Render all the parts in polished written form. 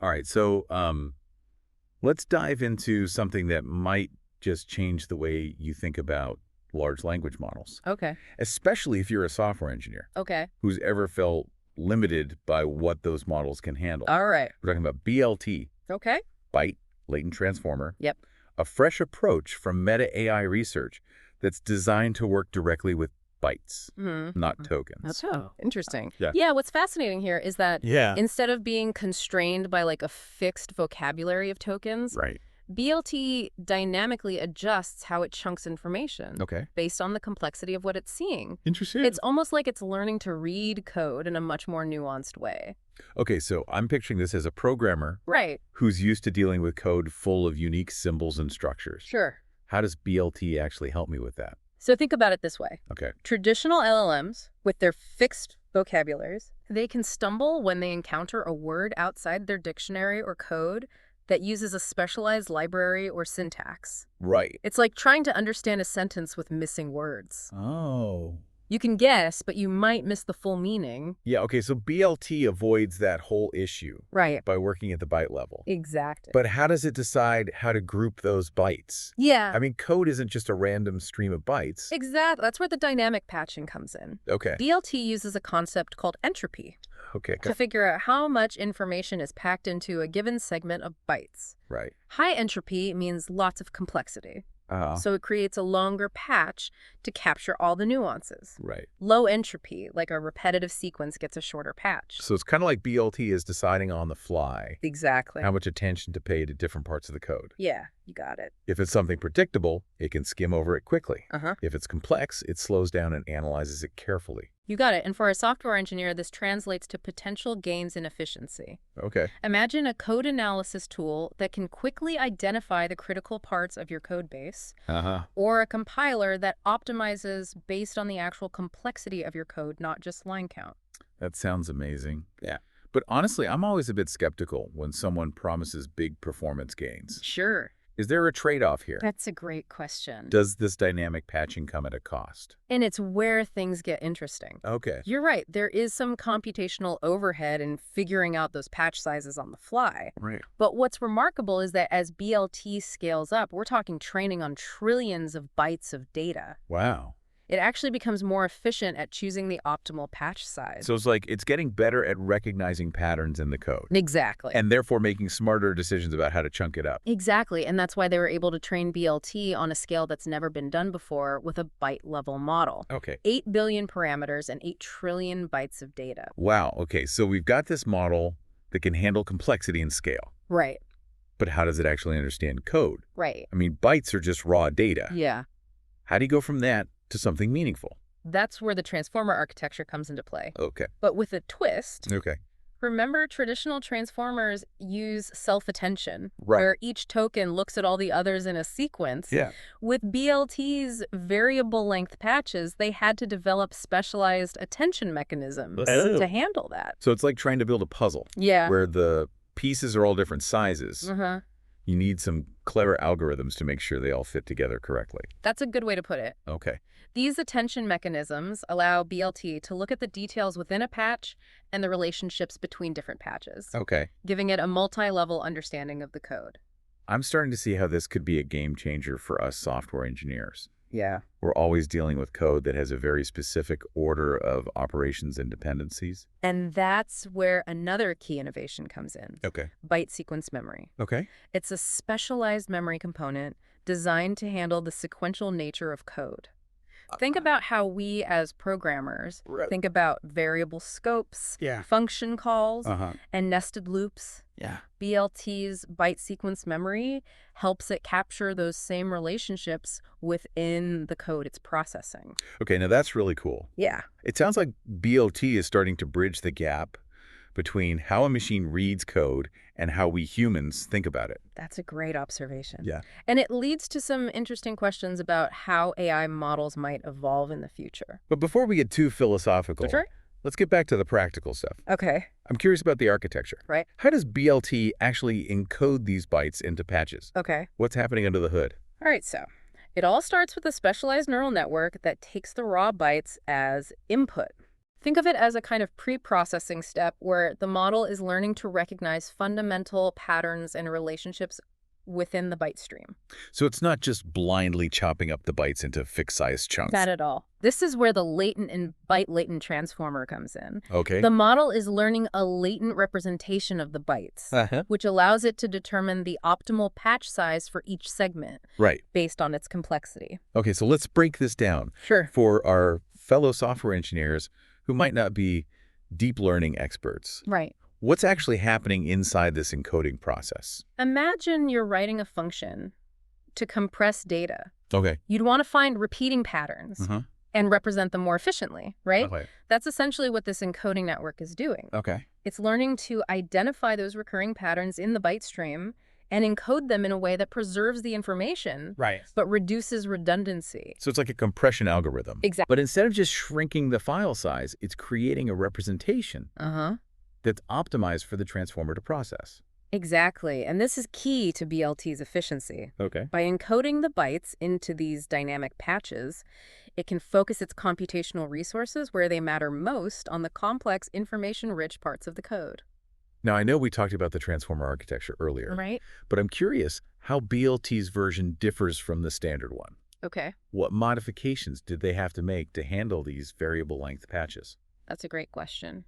All right, so let's dive into something that might just change the way you think about large language models, Okay. especially if you're a software engineer Okay. who's ever felt limited by what those models can handle. All right. We're talking about BLT, Okay. Byte Latent Transformer, Yep. a fresh approach from Meta AI research that's designed to work directly with bytes, not tokens. Oh, interesting. Yeah. Yeah, what's fascinating here is that Yeah. instead of being constrained by like a fixed vocabulary of tokens, Right. BLT dynamically adjusts how it chunks information Okay. based on the complexity of what it's seeing. Interesting. It's almost like it's learning to read code in a much more nuanced way. Okay, so I'm picturing this as a programmer Right. who's used to dealing with code full of unique symbols and structures. Sure. How does BLT actually help me with that? So think about it this way. Okay. Traditional LLMs, with their fixed vocabularies, they can stumble when they encounter a word outside their dictionary or code that uses a specialized library or syntax. Right. It's like trying to understand a sentence with missing words. Oh. You can guess, but you might miss the full meaning. Yeah, okay, so BLT avoids that whole issue Right. by working at the byte level. Exactly. But how does it decide how to group those bytes? Yeah. I mean, code isn't just a random stream of bytes. Exactly. That's where the dynamic patching comes in. Okay. BLT uses a concept called entropy Okay. to figure out how much information is packed into a given segment of bytes. Right. High entropy means lots of complexity, Uh-huh. so it creates a longer patch to capture all the nuances. Right. Low entropy, like a repetitive sequence, gets a shorter patch. So it's kind of like BLT is deciding on the fly Exactly. how much attention to pay to different parts of the code. Yeah, you got it. If it's something predictable, it can skim over it quickly. Uh-huh. If it's complex, it slows down and analyzes it carefully. You got it. And for a software engineer, this translates to potential gains in efficiency. Okay. Imagine a code analysis tool that can quickly identify the critical parts of your code base, Uh-huh. or a compiler that optimizes based on the actual complexity of your code, not just line count. That sounds amazing. Yeah. But honestly, I'm always a bit skeptical when someone promises big performance gains. Sure. Is there a trade-off here? That's a great question. Does this dynamic patching come at a cost? And it's where things get interesting. Okay. You're right. There is some computational overhead in figuring out those patch sizes on the fly. Right. But what's remarkable is that as BLT scales up, we're talking training on trillions of bytes of data. Wow. It actually becomes more efficient at choosing the optimal patch size. So it's like it's getting better at recognizing patterns in the code Exactly. and therefore making smarter decisions about how to chunk it up. Exactly. And that's why they were able to train BLT on a scale that's never been done before with a byte-level model. Okay. 8 billion parameters and 8 trillion bytes of data. Wow. Okay. So we've got this model that can handle complexity and scale. Right. But how does it actually understand code? Right. I mean, bytes are just raw data. Yeah. How do you go from that to something meaningful? That's where the transformer architecture comes into play. Okay. But with a twist. Okay. Remember, traditional transformers use self-attention, Right. where each token looks at all the others in a sequence. Yeah. With BLT's variable length patches, they had to develop specialized attention mechanisms Oh. to handle that. So it's like trying to build a puzzle Yeah. where the pieces are all different sizes. Uh-huh. You need some clever algorithms to make sure they all fit together correctly. That's a good way to put it. Okay. These attention mechanisms allow BLT to look at the details within a patch and the relationships between different patches, Okay. giving it a multi-level understanding of the code. I'm starting to see how this could be a game changer for us software engineers. Yeah. We're always dealing with code that has a very specific order of operations and dependencies. And that's where another key innovation comes in. Okay. Byte sequence memory. Okay. It's a specialized memory component designed to handle the sequential nature of code. Think about how we as programmers Right. think about variable scopes, Yeah. function calls, Uh-huh. and nested loops. Yeah. BLT's byte sequence memory helps it capture those same relationships within the code it's processing. Okay, now that's really cool. Yeah. It sounds like BLT is starting to bridge the gap between how a machine reads code and how we humans think about it. That's a great observation. Yeah. And it leads to some interesting questions about how AI models might evolve in the future. But before we get too philosophical, Sure. let's get back to the practical stuff. Okay. I'm curious about the architecture. Right. How does BLT actually encode these bytes into patches? Okay. What's happening under the hood? All right, so it all starts with a specialized neural network that takes the raw bytes as input. Think of it as a kind of pre-processing step where the model is learning to recognize fundamental patterns and relationships within the byte stream. So it's not just blindly chopping up the bytes into fixed-size chunks. Not at all. This is where the latent and byte-latent transformer comes in. Okay. The model is learning a latent representation of the bytes, Uh-huh. which allows it to determine the optimal patch size for each segment Right. based on its complexity. Okay, so let's break this down Sure. for our fellow software engineers who might not be deep learning experts. Right. What's actually happening inside this encoding process? Imagine you're writing a function to compress data. Okay. You'd want to find repeating patterns Uh-huh. and represent them more efficiently, right? Okay. That's essentially what this encoding network is doing. Okay. It's learning to identify those recurring patterns in the byte stream and encode them in a way that preserves the information, Right. but reduces redundancy. So it's like a compression algorithm. Exactly. But instead of just shrinking the file size, it's creating a representation Uh-huh. that's optimized for the transformer to process. Exactly. And this is key to BLT's efficiency. Okay. By encoding the bytes into these dynamic patches, it can focus its computational resources where they matter most on the complex, information-rich parts of the code. Now, I know we talked about the transformer architecture earlier, Right? but I'm curious how BLT's version differs from the standard one. Okay. What modifications did they have to make to handle these variable length patches? That's a great question.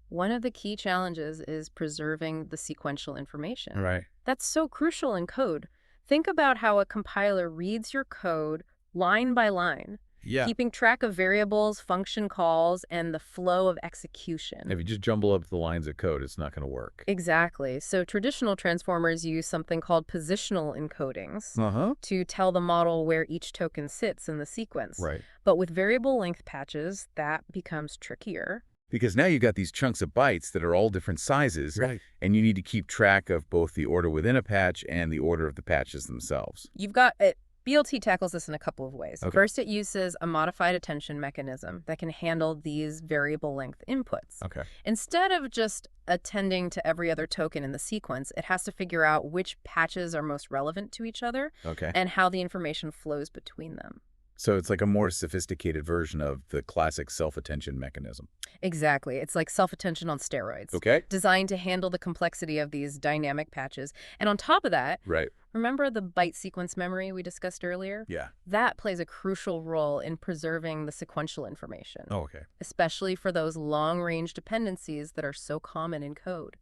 One of the key challenges is preserving the sequential information. Right. That's so crucial in code. Think about how a compiler reads your code line by line, Yeah. keeping track of variables, function calls, and the flow of execution. If you just jumble up the lines of code, it's not going to work. Exactly. So traditional transformers use something called positional encodings Uh-huh. to tell the model where each token sits in the sequence. Right. But with variable length patches, that becomes trickier. Because now you've got these chunks of bytes that are all different sizes, Right. and you need to keep track of both the order within a patch and the order of the patches themselves. You've got it. BLT tackles this in a couple of ways. Okay. First, it uses a modified attention mechanism that can handle these variable length inputs. Okay. Instead of just attending to every other token in the sequence, it has to figure out which patches are most relevant to each other Okay. and how the information flows between them. So it's like a more sophisticated version of the classic self-attention mechanism. Exactly. It's like self-attention on steroids. Okay. Designed to handle the complexity of these dynamic patches. And on top of that, Right. remember the byte sequence memory we discussed earlier? Yeah. That plays a crucial role in preserving the sequential information, Oh, okay. especially for those long-range dependencies that are so common in code.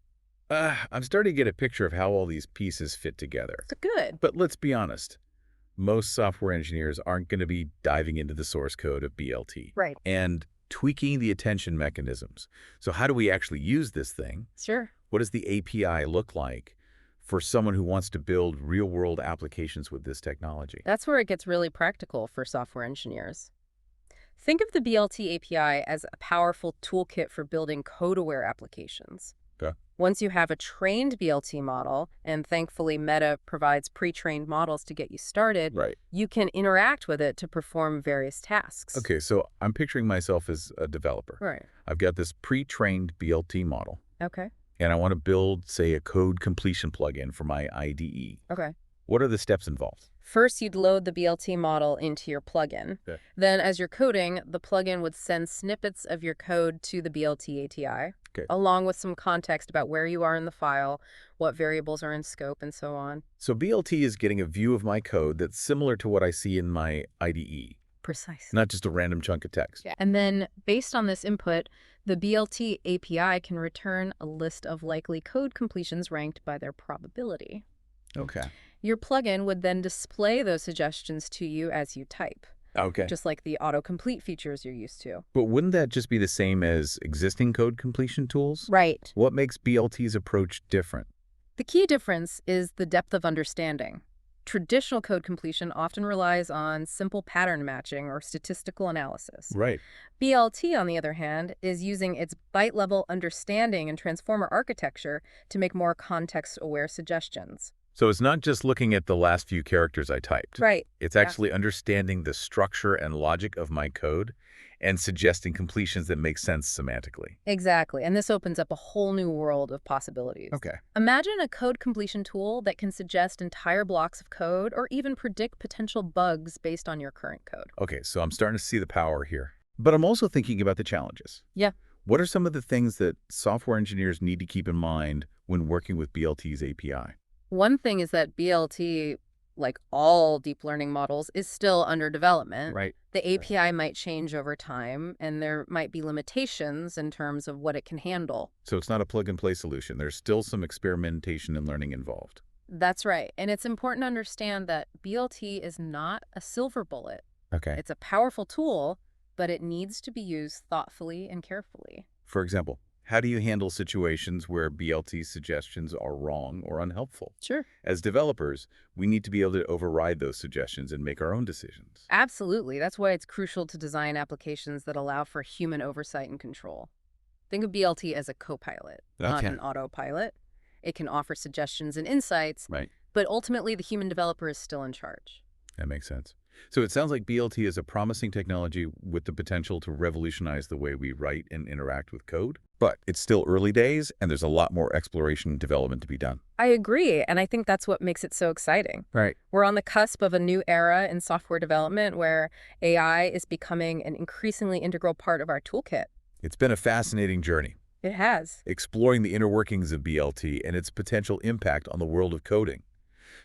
I'm starting to get a picture of how all these pieces fit together. So good. But let's be honest. Most software engineers aren't going to be diving into the source code of BLT Right. and tweaking the attention mechanisms. So how do we actually use this thing? Sure. What does the API look like for someone who wants to build real-world applications with this technology? That's where it gets really practical for software engineers. Think of the BLT API as a powerful toolkit for building code-aware applications. Okay. Once you have a trained BLT model, and thankfully Meta provides pre-trained models to get you started, Right. you can interact with it to perform various tasks. Okay, so I'm picturing myself as a developer. Right. I've got this pre-trained BLT model, Okay. and I want to build, say, a code completion plugin for my IDE. Okay. What are the steps involved? First, you'd load the BLT model into your plugin. Okay. Then, as you're coding, the plugin would send snippets of your code to the BLT API, Okay. along with some context about where you are in the file, what variables are in scope, and so on. So BLT is getting a view of my code that's similar to what I see in my IDE, Precisely. not just a random chunk of text. Yeah. And then, based on this input, the BLT API can return a list of likely code completions ranked by their probability. Okay. Your plugin would then display those suggestions to you as you type, Okay. just like the autocomplete features you're used to. But wouldn't that just be the same as existing code completion tools? Right. What makes BLT's approach different? The key difference is the depth of understanding. Traditional code completion often relies on simple pattern matching or statistical analysis. Right. BLT, on the other hand, is using its byte-level understanding and transformer architecture to make more context-aware suggestions. So it's not just looking at the last few characters I typed. Right. It's actually understanding the structure and logic of my code and suggesting completions that make sense semantically. Exactly. And this opens up a whole new world of possibilities. Okay. Imagine a code completion tool that can suggest entire blocks of code or even predict potential bugs based on your current code. Okay, so I'm starting to see the power here. But I'm also thinking about the challenges. Yeah. What are some of the things that software engineers need to keep in mind when working with BLT's API? One thing is that BLT, like all deep learning models, is still under development. Right. The API might change over time, and there might be limitations in terms of what it can handle. So it's not a plug-and-play solution. There's still some experimentation and learning involved. That's right. And it's important to understand that BLT is not a silver bullet. Okay. It's a powerful tool, but it needs to be used thoughtfully and carefully. For example, how do you handle situations where BLT suggestions are wrong or unhelpful? Sure. As developers, we need to be able to override those suggestions and make our own decisions. Absolutely. That's why it's crucial to design applications that allow for human oversight and control. Think of BLT as a co-pilot, not Okay. an autopilot. It can offer suggestions and insights, Right. but ultimately the human developer is still in charge. That makes sense. So it sounds like BLT is a promising technology with the potential to revolutionize the way we write and interact with code. But it's still early days, and there's a lot more exploration and development to be done. I agree, and I think that's what makes it so exciting. Right. We're on the cusp of a new era in software development where AI is becoming an increasingly integral part of our toolkit. It's been a fascinating journey, It has. exploring the inner workings of BLT and its potential impact on the world of coding.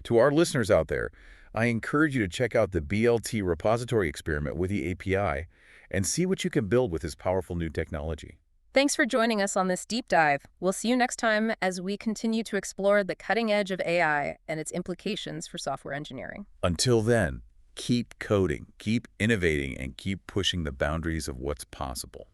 To our listeners out there, I encourage you to check out the BLT repository experiment with the API and see what you can build with this powerful new technology. Thanks for joining us on this deep dive. We'll see you next time as we continue to explore the cutting edge of AI and its implications for software engineering. Until then, keep coding, keep innovating, and keep pushing the boundaries of what's possible.